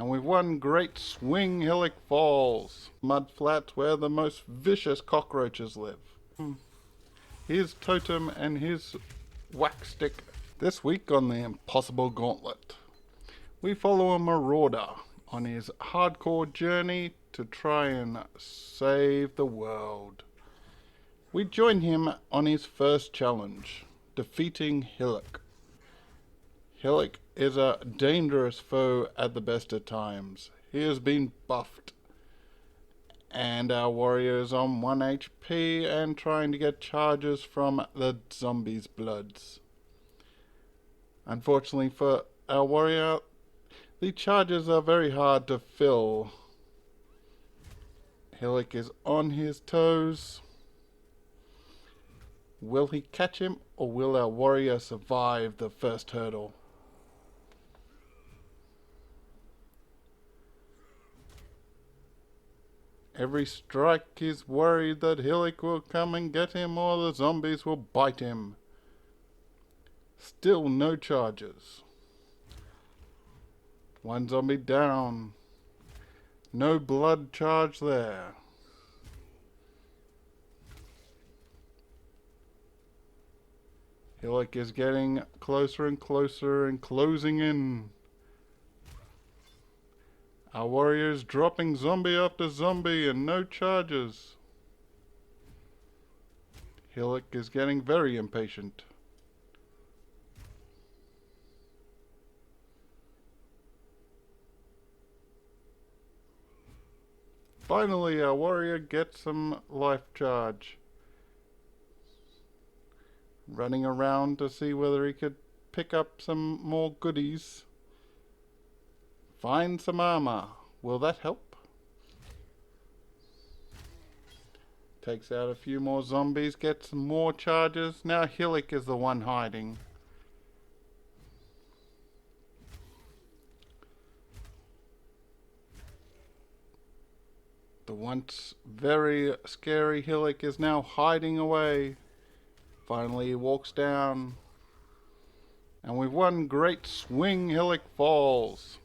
And with one great swing, Hillock falls. Mud flat where the most vicious cockroaches live. His totem and his whack stick. This week on the Impossible Gauntlet, we follow a marauder on his hardcore journey to try and save the world. We join him on his first challenge, defeating Hillock. Hillock is a dangerous foe at the best of times. He has been buffed, and our warrior is on 1 HP and trying to get charges from the zombies' bloods. Unfortunately for our warrior, the charges are very hard to fill. Hillock is on his toes. Will he catch him, or will our warrior survive the first hurdle? Every strike he's worried that Hillock will come and get him or the zombies will bite him. Still no charges. One zombie down. No blood charge there. Hillock is getting closer and closer and closing in. Our warrior is dropping zombie after zombie and no charges. Hillock is getting very impatient. Finally, our warrior gets some life charge. Running around to see whether he could pick up some more goodies. Find some armor. Will that help? Takes out a few more zombies, gets more charges. Now Hillock is the one hiding. The once very scary Hillock is now hiding away. Finally he walks down. And with one great swing, Hillock falls.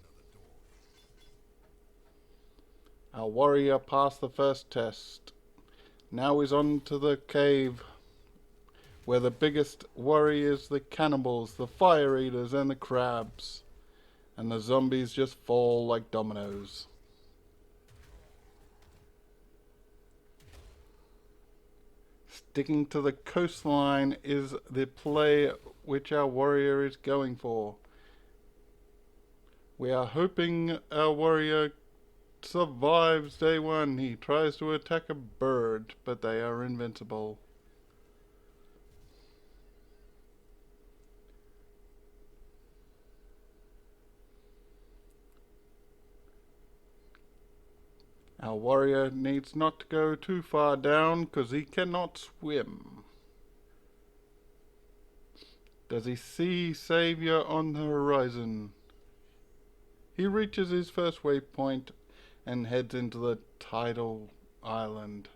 Our warrior passed the first test. Now he's on to the cave, where the biggest worry is the cannibals, the fire eaters and the crabs. And the zombies just fall like dominoes. Sticking to the coastline is the play which our warrior is going for. We are hoping our warrior survives day one. He tries to attack a bird, but they are invincible. Our warrior needs not to go too far down because he cannot swim. Does he see Savior on the horizon? He reaches his first waypoint and heads into the tidal island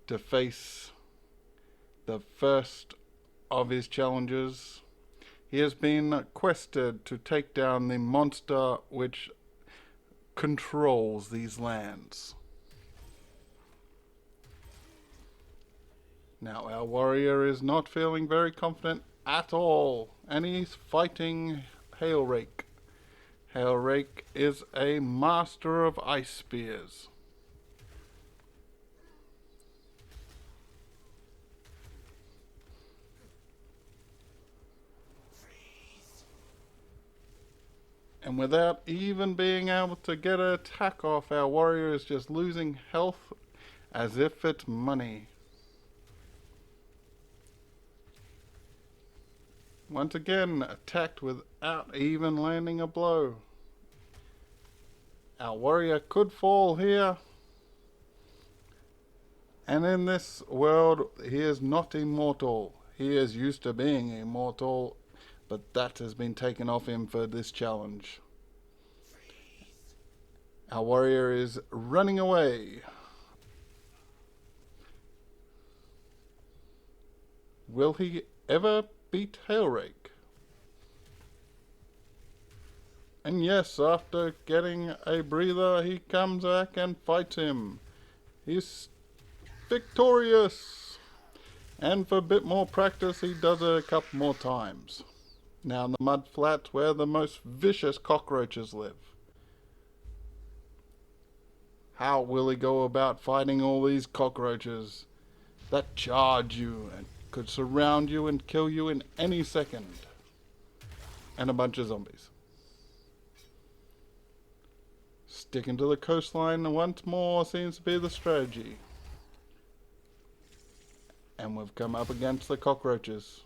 to face the first of his challenges. He has been quested to take down the monster which controls these lands. Now our warrior is not feeling very confident at all, and he's fighting Hailrake. Hailrake is a master of ice spears. And without even being able to get an attack off, our warrior is just losing health as if it's money. Once again, attacked without even landing a blow. Our warrior could fall here. And in this world, he is not immortal. He is used to being immortal, but that has been taken off him for this challenge. Our warrior is running away. Will he ever beat Hailrake? And yes, after getting a breather, he comes back and fights him. He's victorious! And for a bit more practice, he does it a couple more times. Now in the mud flat where the most vicious cockroaches live. How will he go about fighting all these cockroaches that charge you and could surround you and kill you in any second? And a bunch of zombies. Sticking to the coastline once more seems to be the strategy. And we've come up against the cockroaches.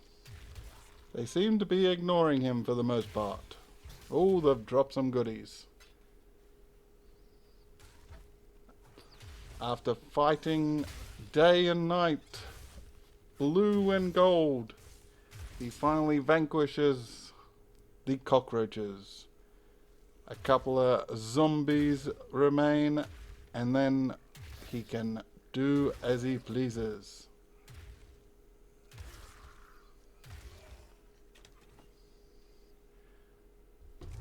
They seem to be ignoring him for the most part. Oh, they've dropped some goodies. After fighting day and night, blue and gold, he finally vanquishes the cockroaches. A couple of zombies remain, and then he can do as he pleases.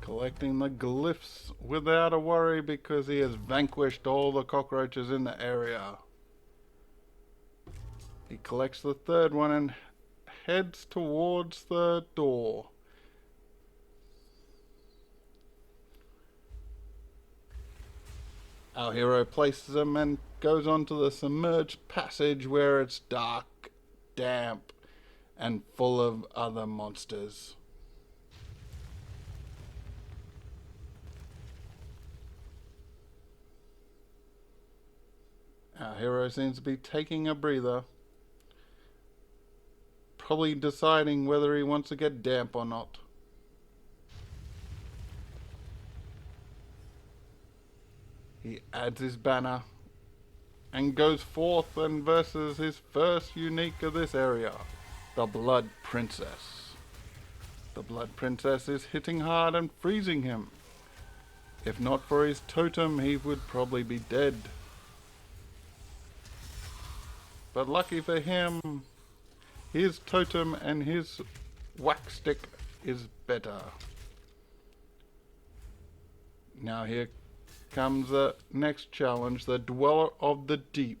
Collecting the glyphs without a worry because he has vanquished all the cockroaches in the area. He collects the third one and heads towards the door. Our hero places them and goes on to the submerged passage where it's dark, damp, and full of other monsters. Our hero seems to be taking a breather, probably deciding whether he wants to get damp or not. He adds his banner and goes forth and versus his first unique of this area, the Blood Princess. The Blood Princess is hitting hard and freezing him. If not for his totem, he would probably be dead. But lucky for him, his totem and his wax stick is better. Now here comes the next challenge, the Dweller of the Deep.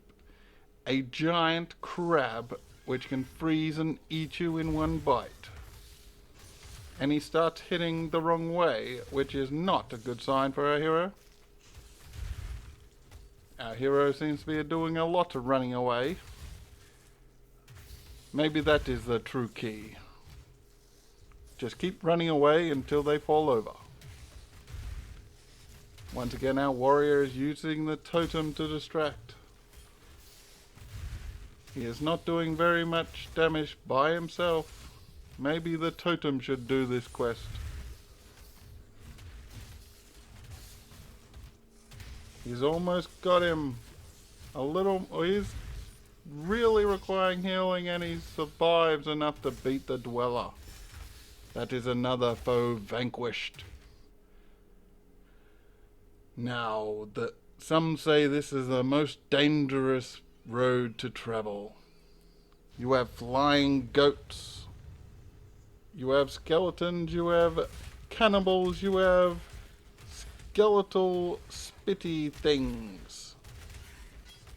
A giant crab which can freeze and eat you in one bite. And he starts hitting the wrong way, which is not a good sign for our hero. Our hero seems to be doing a lot of running away. Maybe that is the true key. Just keep running away until they fall over. Once again, our warrior is using the totem to distract. He is not doing very much damage by himself. Maybe the totem should do this quest. He's almost got him. He's really requiring healing, and he survives enough to beat the Dweller. That is another foe vanquished. Now, some say this is the most dangerous road to travel. You have flying goats, you have skeletons, you have cannibals, you have skeletal spitty things.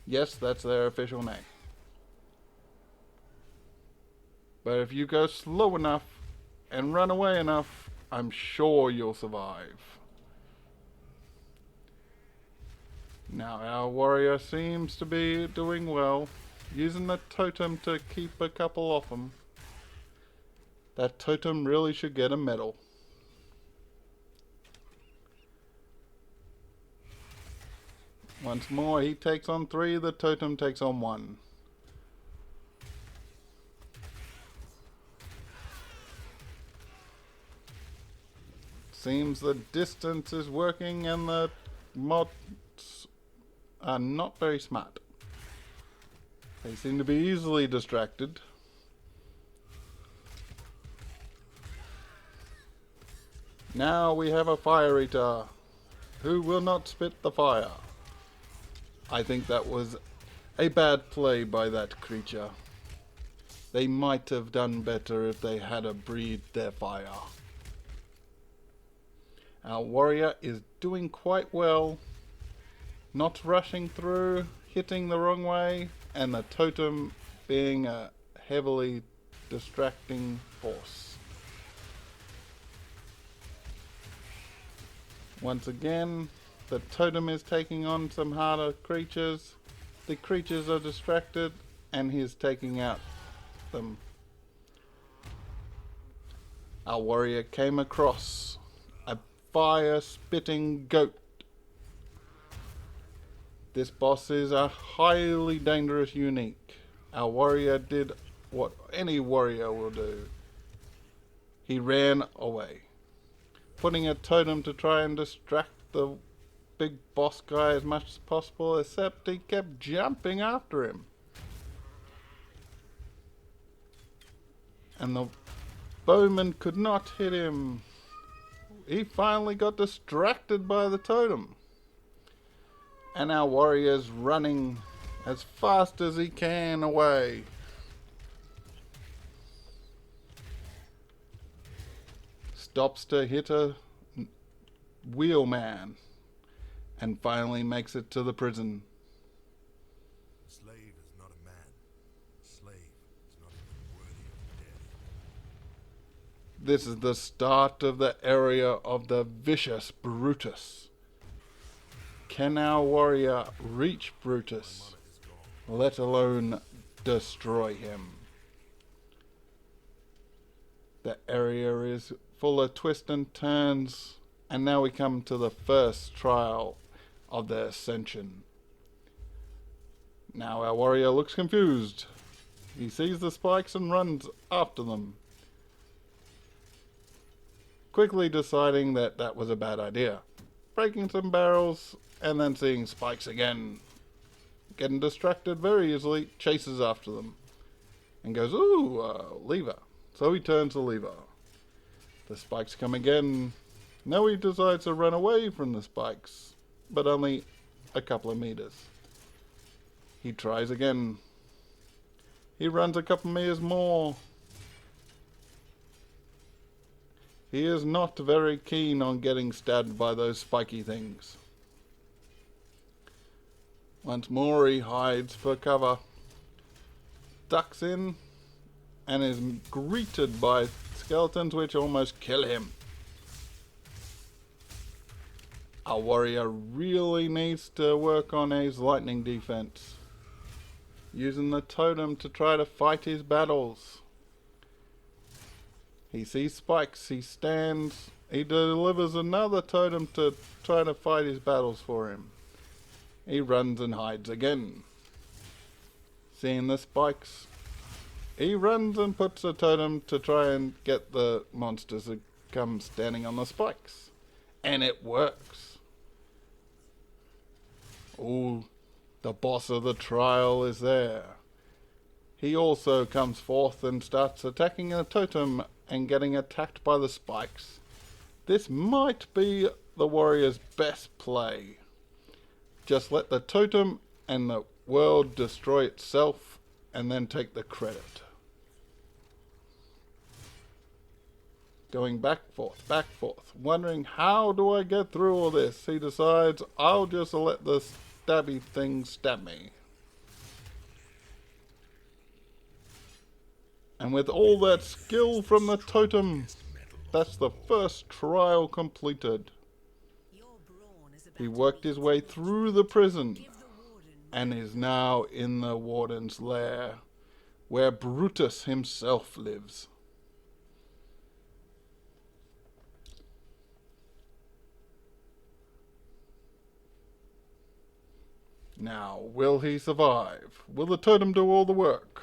Yes, that's their official name. But if you go slow enough and run away enough, I'm sure you'll survive. Now our warrior seems to be doing well, using the totem to keep a couple off him. That totem really should get a medal. Once more, he takes on 3, the totem takes on 1. Seems the distance is working and the mods are not very smart. They seem to be easily distracted. Now we have a fire eater who will not spit the fire. I think that was a bad play by that creature. They might have done better if they had breathed their fire. Our warrior is doing quite well, not rushing through, hitting the wrong way, and the totem being a heavily distracting force. Once again, the totem is taking on some harder creatures. The creatures are distracted, and he's taking out them. Our warrior came across a fire-spitting goat. This boss is a highly dangerous unique. Our warrior did what any warrior will do. He ran away, putting a totem to try and distract the big boss guy as much as possible, except he kept jumping after him. And the bowman could not hit him. He finally got distracted by the totem. And our warrior's running as fast as he can away. Stops to hit a wheelman and finally makes it to the prison. Slave is not a man. Slave is not even worthy of death. This is the start of the area of the vicious Brutus. Can our warrior reach Brutus, let alone destroy him? The area is full of twists and turns, and now we come to the first trial of the ascension. Now our warrior looks confused. He sees the spikes and runs after them, quickly deciding that that was a bad idea. Breaking some barrels and then seeing spikes again. Getting distracted very easily, chases after them and goes, ooh, lever. So he turns the lever. The spikes come again. Now he decides to run away from the spikes, but only a couple of meters. He tries again. He runs a couple meters more. He is not very keen on getting stabbed by those spiky things. Once more he hides for cover, ducks in, and is greeted by skeletons which almost kill him. Our warrior really needs to work on his lightning defense, using the totem to try to fight his battles. He sees spikes, he stands, he delivers another totem to try to fight his battles for him. He runs and hides again. Seeing the spikes, he runs and puts a totem to try and get the monsters to come standing on the spikes. And it works. Oh, the boss of the trial is there. He also comes forth and starts attacking a totem and getting attacked by the spikes. This might be the warrior's best play. Just let the totem and the world destroy itself and then take the credit. Going back, forth, wondering how do I get through all this? He decides, I'll just let the stabby thing stab me. And with all that skill from the totem, that's the first trial completed. He worked his way through the prison and is now in the warden's lair, where Brutus himself lives. Now, will he survive? Will the totem do all the work?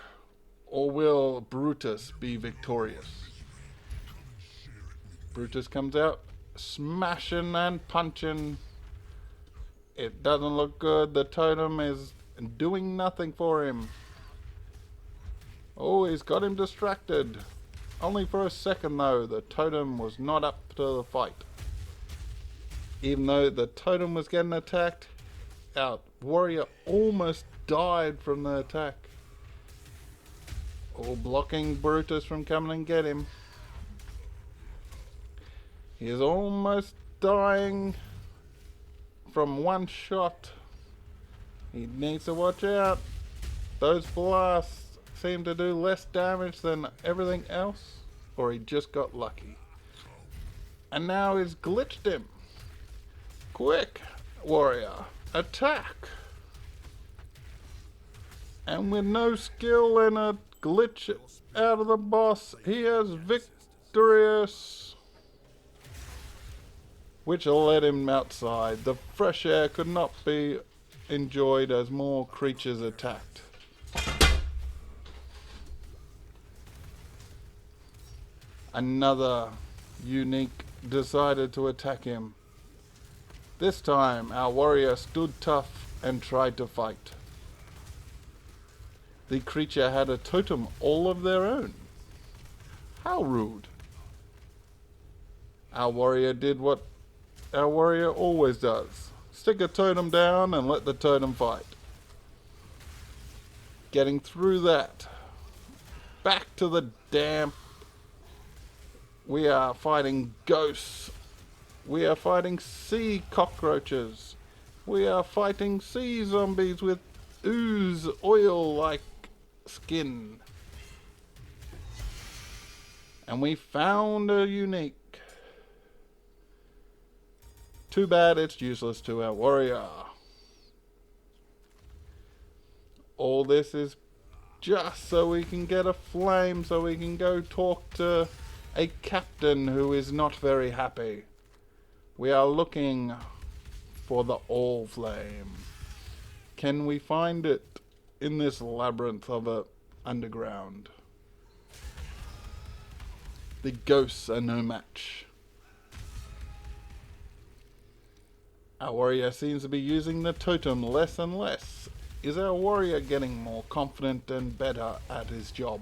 Or will Brutus be victorious? Brutus comes out smashing and punching. It doesn't look good. The totem is doing nothing for him. Oh, he's got him distracted. Only for a second though. The totem was not up to the fight. Even though the totem was getting attacked, our warrior almost died from the attack. Oh, blocking Brutus from coming and get him. He is almost dying from one shot. He needs to watch out. Those blasts seem to do less damage than everything else, or he just got lucky. And now he's glitched him. Quick, warrior, attack! And with no skill and a glitch out of the boss, he is victorious. Which led him outside. The fresh air could not be enjoyed as more creatures attacked. Another unique decided to attack him. This time our warrior stood tough and tried to fight. The creature had a totem all of their own. How rude. Our warrior did what our warrior always does. Stick a totem down and let the totem fight. Getting through that. Back to the damp. We are fighting ghosts. We are fighting sea cockroaches. We are fighting sea zombies with ooze oil-like skin. And we found a unique. Too bad it's useless to our warrior. All this is just so we can get a flame, so we can go talk to a captain who is not very happy. We are looking for the all flame. Can we find it in this labyrinth of a underground? The ghosts are no match. Our warrior seems to be using the totem less and less. Is our warrior getting more confident and better at his job?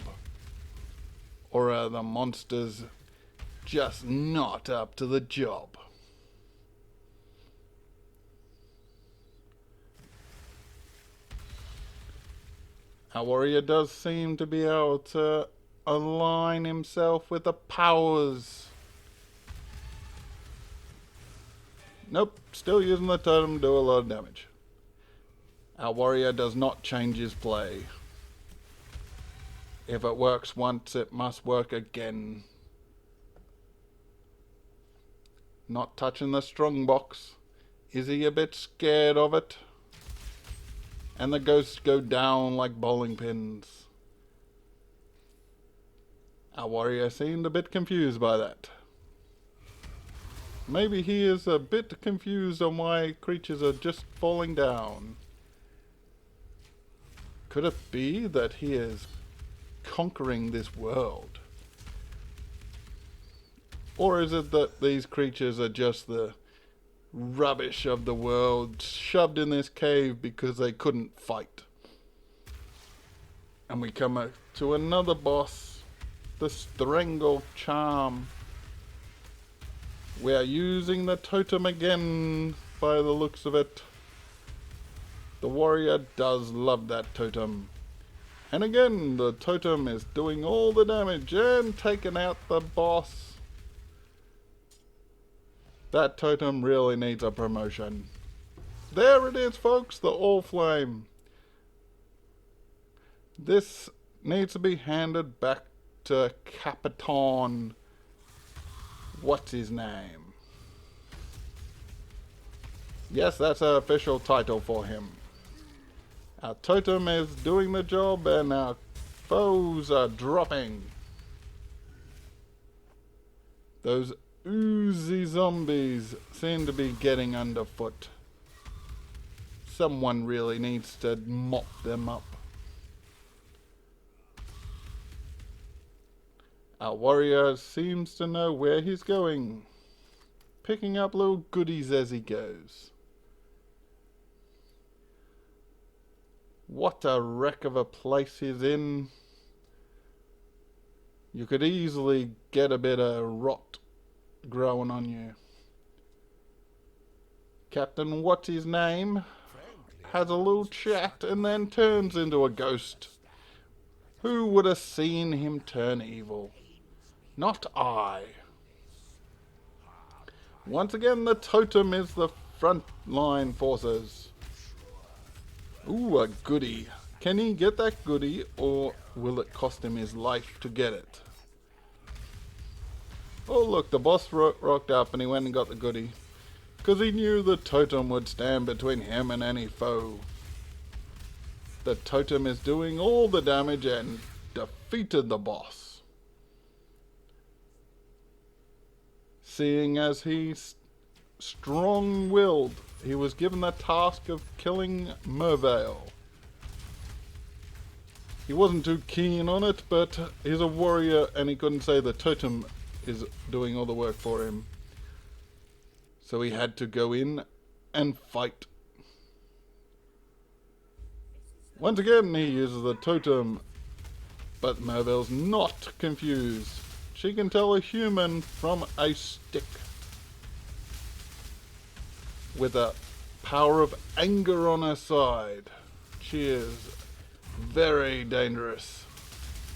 Or are the monsters just not up to the job? Our warrior does seem to be able to align himself with the powers. Nope, still using the totem to do a lot of damage. Our warrior does not change his play. If it works once, it must work again. Not touching the strong box. Is he a bit scared of it? And the ghosts go down like bowling pins. Our warrior seemed a bit confused by that. Maybe he is a bit confused on why creatures are just falling down. Could it be that he is conquering this world? Or is it that these creatures are just the rubbish of the world shoved in this cave because they couldn't fight? And we come to another boss, the Strangle Charm. We are using the totem again by the looks of it. The warrior does love that totem. And again, the totem is doing all the damage and taking out the boss. That totem really needs a promotion. There it is, folks, the All Flame. This needs to be handed back to Capitan. What's his name? Yes, that's an official title for him. Our totem is doing the job and our foes are dropping. Those oozy zombies seem to be getting underfoot. Someone really needs to mop them up. Our warrior seems to know where he's going, picking up little goodies as he goes. What a wreck of a place he's in. You could easily get a bit of rot growing on you. Captain What's His Name has a little chat and then turns into a ghost. Who would have seen him turn evil? Not I. Once again, the totem is the front line forces. Ooh, a goodie. Can he get that goodie, or will it cost him his life to get it? Oh look, the boss rocked up and he went and got the goodie. Because he knew the totem would stand between him and any foe. The totem is doing all the damage and defeated the boss. Seeing as he's strong-willed, he was given the task of killing Mervale. He wasn't too keen on it, but he's a warrior and he couldn't say the totem is doing all the work for him. So he had to go in and fight. Once again he uses the totem, but Mervale's not confused. She can tell a human from a stick. With a power of anger on her side. She is very dangerous.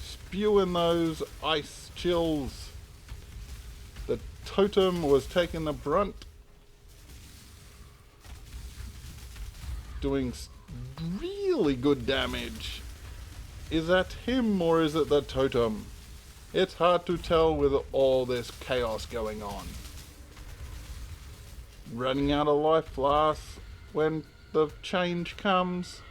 Spewing those ice chills. The totem was taking the brunt. Doing really good damage. Is that him or is it the totem? It's hard to tell with all this chaos going on. Running out of life flasks when the change comes.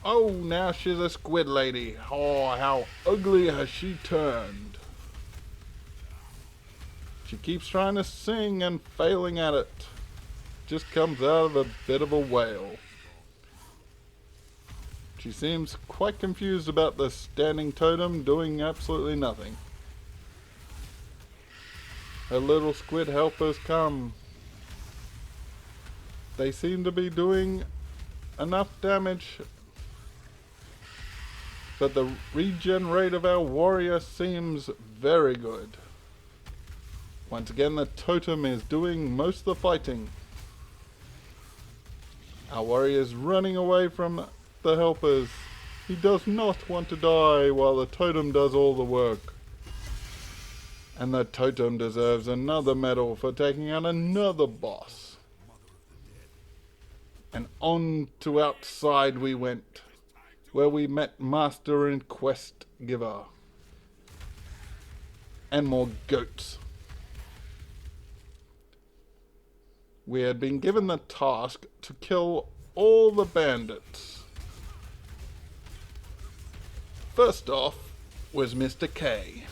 Oh, now she's a squid lady. Oh, how ugly has she turned. She keeps trying to sing and failing at it. Just comes out of a bit of a wail. She seems quite confused about the standing totem doing absolutely nothing. Her little squid helpers come. They seem to be doing enough damage, but the regen rate of our warrior seems very good. Once again, the totem is doing most of the fighting. Our warrior is running away from the helpers. He does not want to die while the totem does all the work. And the totem deserves another medal for taking out another boss. And on to outside we went, where we met Master and Quest Giver. And more goats. We had been given the task to kill all the bandits. First off was Mr. K.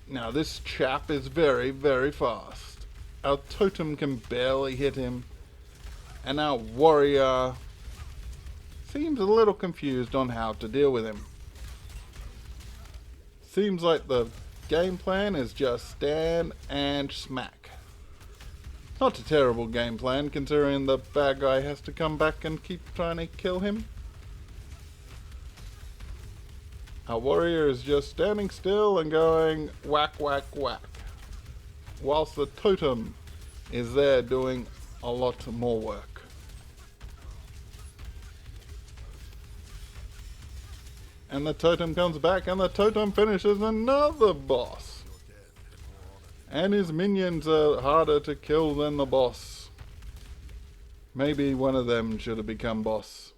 Now this chap is very, very fast. Our totem can barely hit him, and our warrior seems a little confused on how to deal with him. Seems like the game plan is just stand and smack. Not a terrible game plan considering the bad guy has to come back and keep trying to kill him. Our warrior is just standing still and going whack, whack, whack. Whilst the totem is there doing a lot more work. And the totem comes back and the totem finishes another boss. And his minions are harder to kill than the boss. Maybe one of them should have become boss.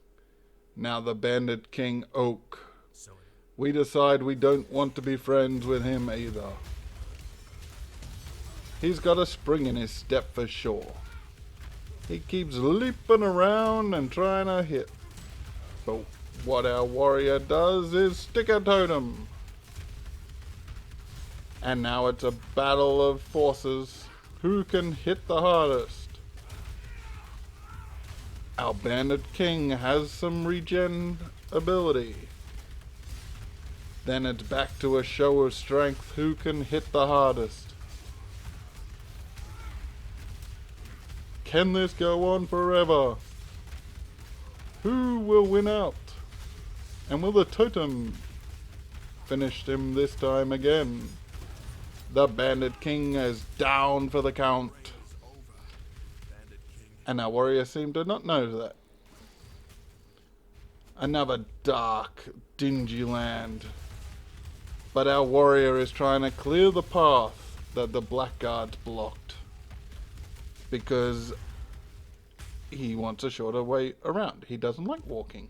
Now the Bandit King Oak. We decide we don't want to be friends with him either. He's got a spring in his step for sure. He keeps leaping around and trying to hit. But what our warrior does is stick a totem. And now it's a battle of forces. Who can hit the hardest? Our Bandit King has some regen ability. Then it's back to a show of strength. Who can hit the hardest? Can this go on forever? Who will win out? And will the totem finish him this time again? The Bandit King is down for the count. And our warrior seemed to not know that. Another dark, dingy land. But our warrior is trying to clear the path that the blackguards blocked, because he wants a shorter way around. He doesn't like walking.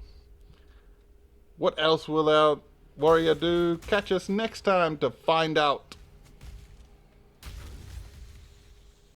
What else will our warrior do? Catch us next time to find out.